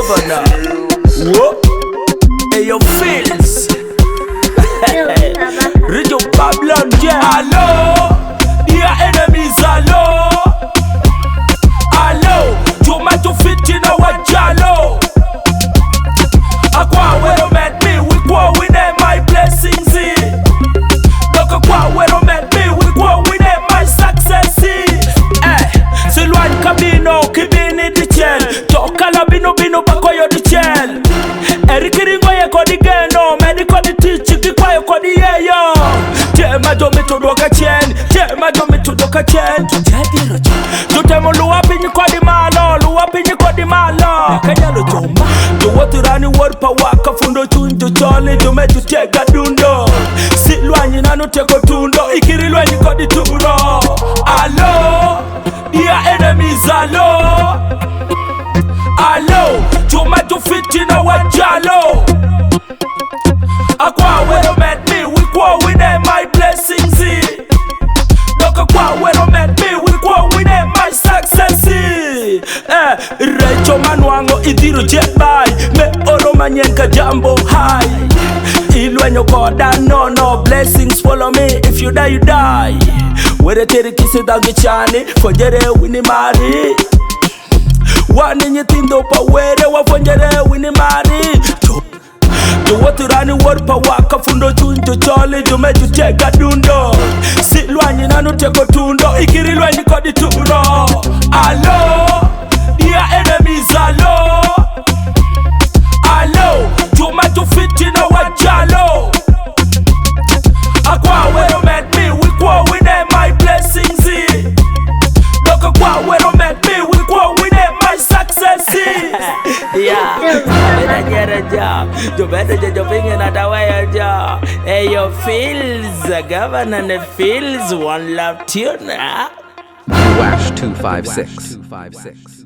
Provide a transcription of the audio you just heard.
Gavana. Whoa. Hey, yo, feels. Radio Japland, yeah. Hello, dear enemies, hello. Hello, tomato fit in our jalo. Aqua, where you met me, we go with my blessings. Look, aqua, where you met me, we go with my success. Silwan Camino, Kibini the Chel. Tokala Bino Bino Bakoyo the Chel. Erikiringo ye kodi geno, medical the teach, Kikwayo kodi ye yo. Majo mito doka chen, majo mito doka chen. Tutemo luwapi kodi malo, luwapi kodi malo. Kanyalo joma, do watu rani word pa waka fundo chunjo chole, do metu tega dundo. Silwanyi nanu teko tundo, ikirilwanyi kodi turo. Hello, dear enemies, hello. Hello, tomato fit in our jalo. Aqua, where you met me, we go with my blessings. Look, aqua, where you met me, we go with my success. Recho manuango idiru jebai, me oro manyenka jambo high. Ilwenyo koda no blessings follow me. If you die, you die. Where the tere kisi dangi chani, fojere wini mari. Wani nyitindo pa were wafonjere wini mari. Do what you run word pa waka fundo chunjo chole, do me to check a dundo. Silwanyi nanu teko tundo, ikirilwanyi kodi turo. Hello, dear enemies, hello. Hello, tomato fit in our jalo. Aqua, where you met me, we go with my blessings. Look, aqua, where you met me, we go with my success. Yeah, better get a job. You better get your finger at a way job. Hey, your feels, Gavana and the feels, one love tune. Wash 256.